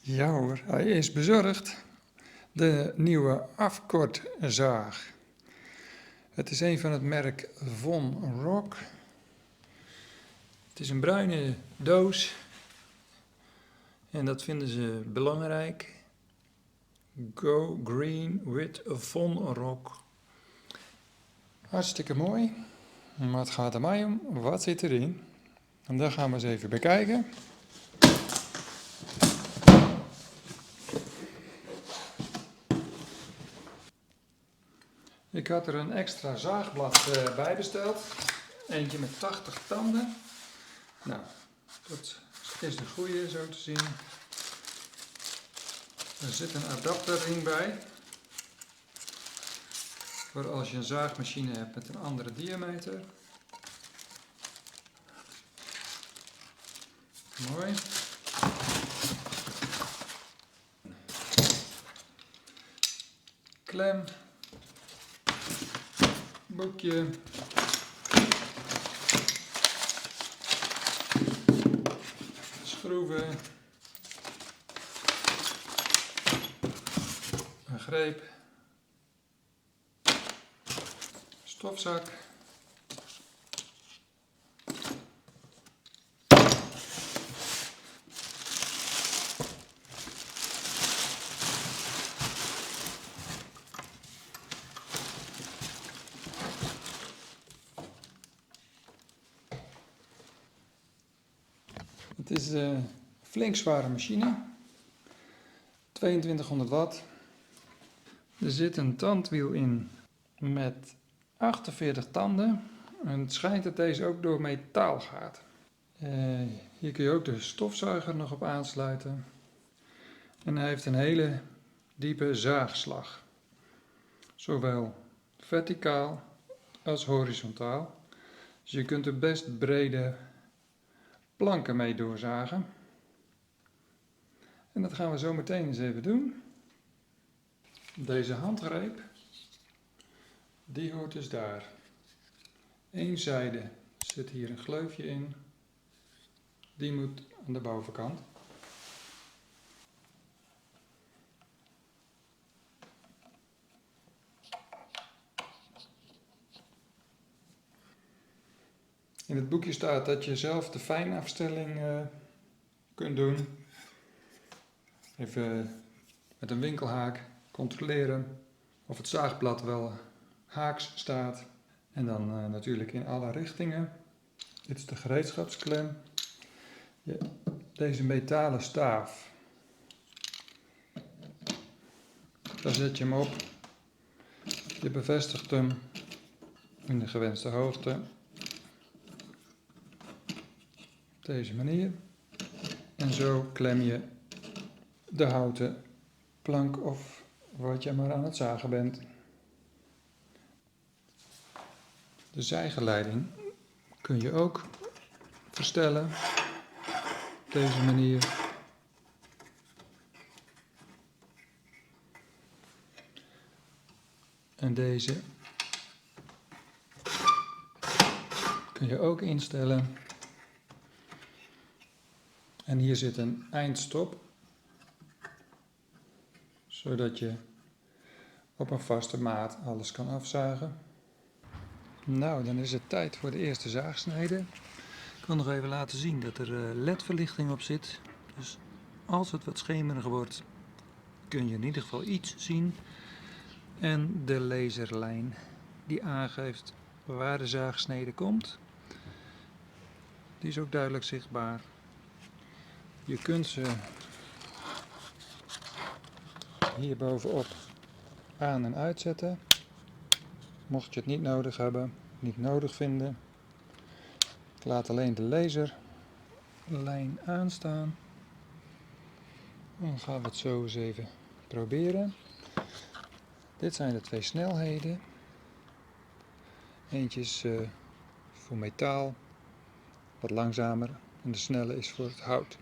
Ja hoor, hij is bezorgd. De nieuwe afkortzaag. Het is een van het merk Von Rock. Het is een bruine doos. En dat vinden ze belangrijk. Go green with Von Rock. Hartstikke mooi. Maar het gaat er mij om, wat zit erin? En dat gaan we eens even bekijken. Ik had er een extra zaagblad bij besteld. Eentje met 80 tanden. Nou, dat is de goede zo te zien. Er zit een adapterring bij. Voor als je een zaagmachine hebt met een andere diameter. Mooi. Klem. Boekje. Schroeven. Een greep. Stofzak. Het is een flink zware machine. 2200 watt. Er zit een tandwiel in met 48 tanden. En het schijnt dat deze ook door metaal gaat. Hier kun je ook de stofzuiger nog op aansluiten. En hij heeft een hele diepe zaagslag. Zowel verticaal als horizontaal. Dus je kunt er best brede planken mee doorzagen. En dat gaan we zo meteen eens even doen. Deze handgreep, die hoort dus daar. Eén zijde zit hier een gleufje in. Die moet aan de bovenkant. In het boekje staat dat je zelf de fijnafstelling kunt doen. Even met een winkelhaak controleren of het zaagblad wel haaks staat. En dan natuurlijk in alle richtingen. Dit is de gereedschapsklem. Deze metalen staaf. Daar zet je hem op. Je bevestigt hem in de gewenste hoogte. Op deze manier. En zo klem je de houten plank of wat je maar aan het zagen bent. De zijgeleiding kun je ook verstellen op deze manier. En deze kun je ook instellen. En hier zit een eindstop, zodat je op een vaste maat alles kan afzagen. Nou, dan is het tijd voor de eerste zaagsnede. Ik wil nog even laten zien dat er LED-verlichting op zit. Dus als het wat schemeriger wordt, kun je in ieder geval iets zien. En de laserlijn die aangeeft waar de zaagsnede komt. Die is ook duidelijk zichtbaar. Je kunt ze hier bovenop aan en uitzetten. Mocht je het niet nodig hebben, niet nodig vinden. Ik laat alleen de laserlijn aanstaan. Dan gaan we het zo eens even proberen. Dit zijn de twee snelheden. Eentje is voor metaal, wat langzamer. En de snelle is voor het hout.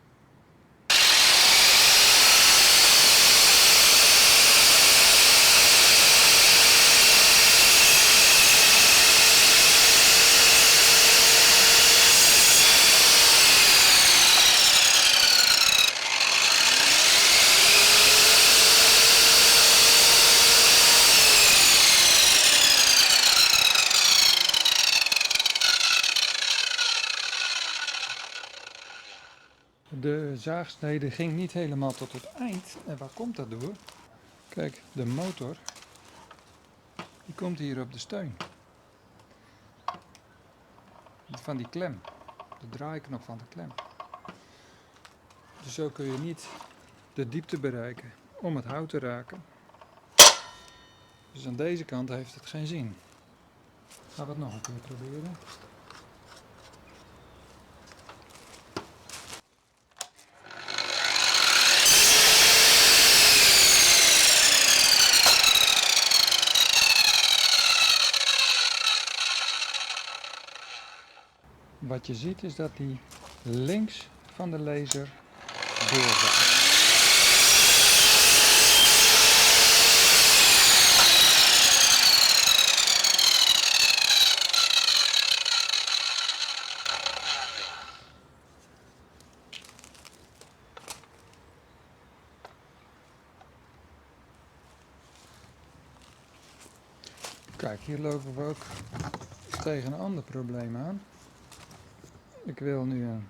De zaagsnede ging niet helemaal tot het eind. En waar komt dat door? Kijk, de motor die komt hier op de steun. Van die klem. De draaiknop van de klem. Dus zo kun je niet de diepte bereiken om het hout te raken. Dus aan deze kant heeft het geen zin. Gaan we het nog een keer proberen. Wat je ziet is dat die links van de laser doorgaat. Kijk, hier lopen we ook tegen een ander probleem aan. Ik wil nu een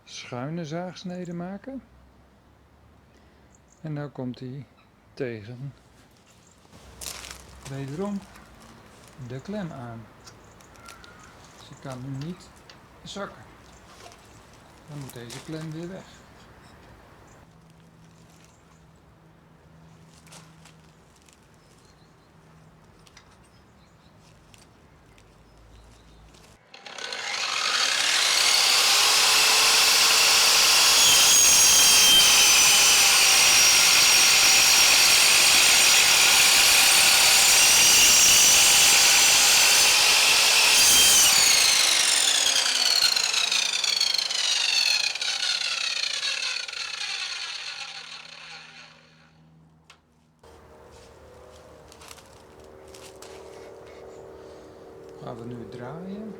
schuine zaagsnede maken. En nu komt hij tegen wederom de klem aan. Dus ik kan nu niet zakken. Dan moet deze klem weer weg. Gaan we nu draaien.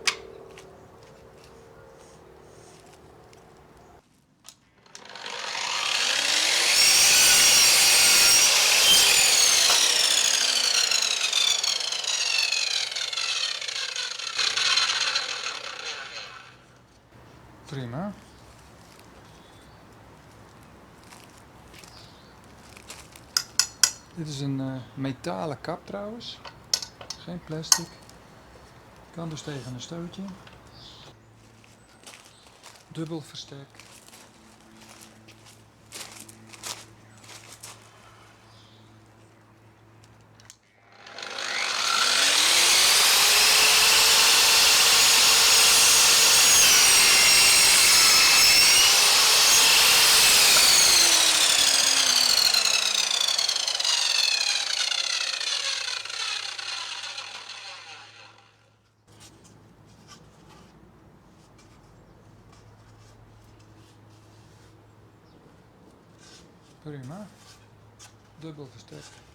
Prima. Dit is een metalen kap trouwens, geen plastic. Kan dus tegen een stootje. Dubbel verstek. Prima. Dubbel verstek.